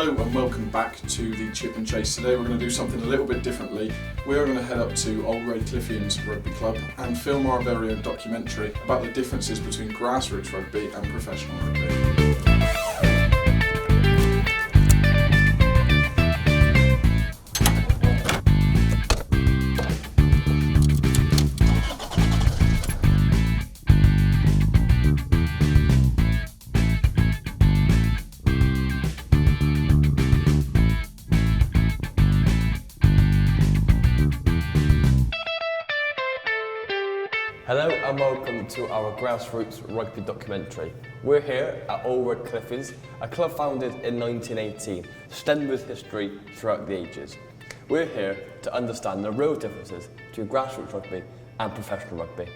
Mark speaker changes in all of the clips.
Speaker 1: Hello and welcome back to the Chip and Chase. Today we're going to do something a little bit differently. We're going to head up to Old Redcliffians Rugby Club and film our very own documentary about the differences between grassroots rugby and professional rugby.
Speaker 2: Hello and welcome to our grassroots rugby documentary. We're here at Old Redcliffians, a club founded in 1918, stemmed with history throughout the ages. We're here to understand the real differences between grassroots rugby and professional rugby.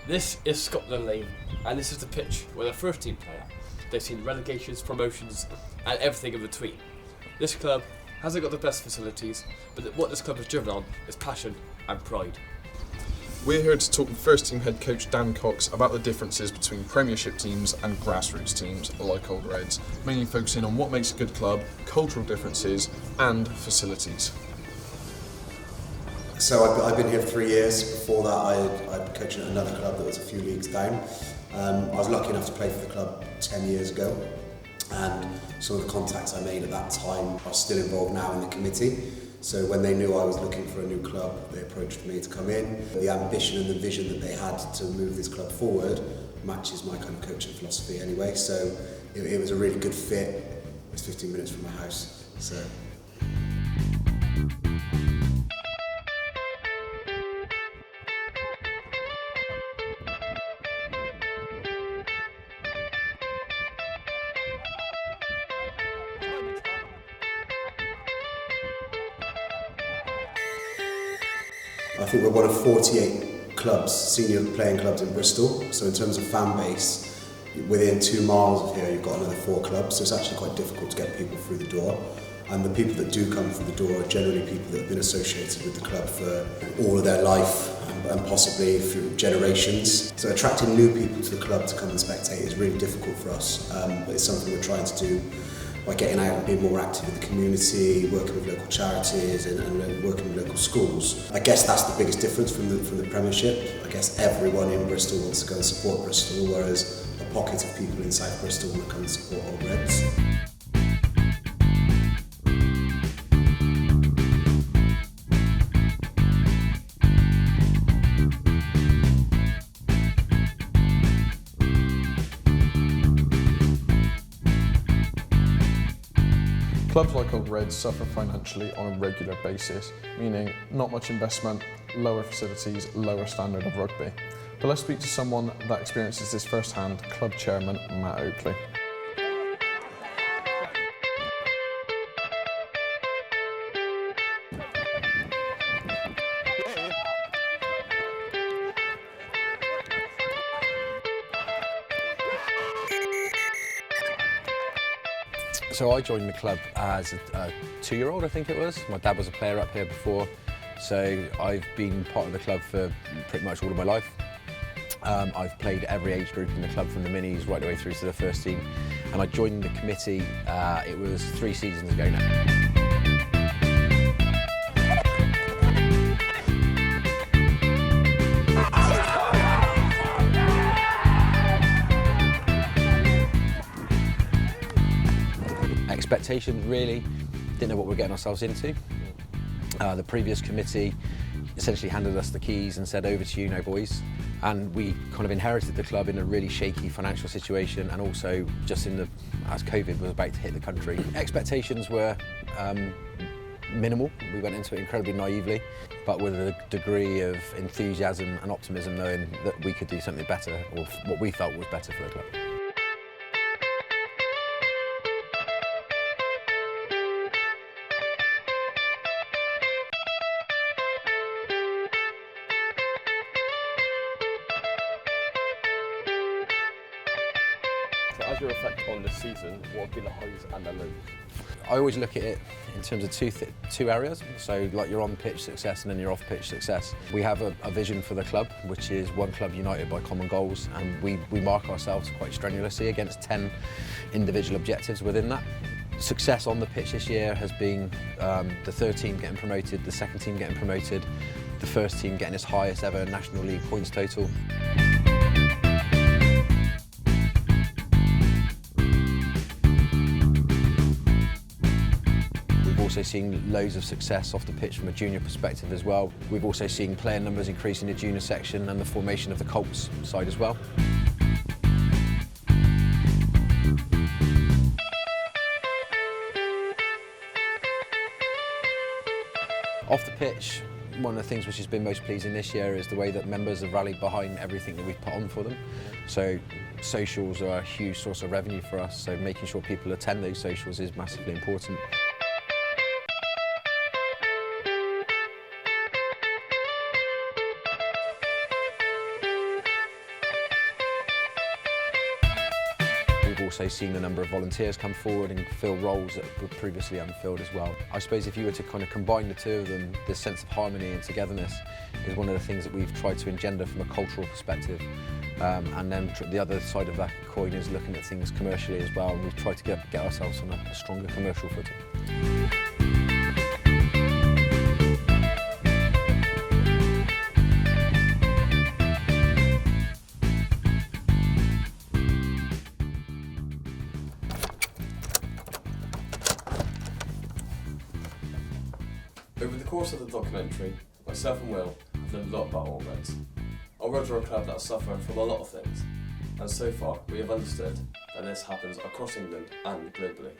Speaker 3: This is Scotland Lane, and this is the pitch where the first team play at. They've seen relegations, promotions, and everything in between. This club hasn't got the best facilities, but what this club is driven on is passion and pride.
Speaker 1: We're here to talk with first team head coach Dan Cox about the differences between Premiership teams and grassroots teams like Old Reds, mainly focusing on what makes a good club, cultural differences and facilities.
Speaker 4: So I've been here for 3 years. Before that I'd coached at another club that was a few leagues down. I was lucky enough to play for the club 10 years ago, and some of the contacts I made at that time are still involved now in the committee. So when they knew I was looking for a new club, they approached me to come in. The ambition and the vision that they had to move this club forward matches my kind of coaching philosophy anyway. So it was a really good fit. It's 15 minutes from my house. So. I think we're one of 48 clubs, senior playing clubs in Bristol. So in terms of fan base, within 2 miles of here you've got another 4 clubs. So it's actually quite difficult to get people through the door. And the people that do come through the door are generally people that have been associated with the club for all of their life and possibly through generations. So attracting new people to the club to come and spectate is really difficult for us. But it's something we're trying to do by getting out and being more active in the community, working with local charities and working with local schools. I guess that's the biggest difference from the Premiership. I guess everyone in Bristol wants to go and support Bristol, whereas a pocket of people in South Bristol want to come and support Old Reds.
Speaker 1: Clubs like Old Reds suffer financially on a regular basis, meaning not much investment, lower facilities, lower standard of rugby. But let's speak to someone that experiences this firsthand, club chairman Matt Oakley.
Speaker 5: So I joined the club as a 2-year-old, I think it was. My dad was a player up here before, so I've been part of the club for pretty much all of my life. I've played every age group in the club from the minis right the way through to the first team, and I joined the committee, it was 3 seasons ago now. Expectations, really didn't know what we were getting ourselves into. The previous committee essentially handed us the keys and said, over to you now, boys. And we kind of inherited the club in a really shaky financial situation, and also just as COVID was about to hit the country. Expectations were minimal. We went into it incredibly naively, but with a degree of enthusiasm and optimism, knowing that we could do something better, or what we felt was better for the club.
Speaker 3: So as you reflect on this season, what have been the highs and the lows?
Speaker 5: I always look at it in terms of two areas. So like your on-pitch success and then your off-pitch success. We have a vision for the club, which is one club united by common goals, and we mark ourselves quite strenuously against 10 individual objectives within that. Success on the pitch this year has been the third team getting promoted, the second team getting promoted, the first team getting its highest ever National League points total. We've also seen loads of success off the pitch from a junior perspective as well. We've also seen player numbers increase in the junior section and the formation of the Colts side as well. Off the pitch, one of the things which has been most pleasing this year is the way that members have rallied behind everything that we've put on for them. So socials are a huge source of revenue for us, so making sure people attend those socials is massively important. We've also seen a number of volunteers come forward and fill roles that were previously unfilled as well. I suppose if you were to kind of combine the two of them, this sense of harmony and togetherness is one of the things that we've tried to engender from a cultural perspective. And then the other side of that coin is looking at things commercially as well, and we've tried to get ourselves on a stronger commercial footing.
Speaker 3: Over the course of the documentary, myself and Will have learned a lot about Old Reds. Old Reds are a club that suffer from a lot of things, and so far we have understood that this happens across England and globally.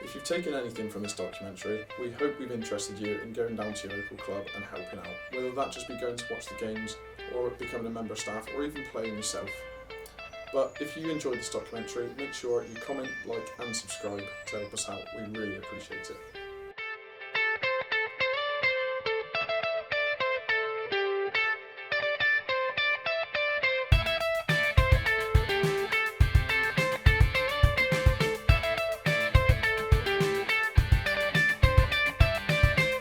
Speaker 1: If you've taken anything from this documentary, we hope we've interested you in going down to your local club and helping out, whether that just be going to watch the games, or becoming a member of staff, or even playing yourself. But if you enjoyed this documentary, make sure you comment, like and subscribe to help us out. We really appreciate it.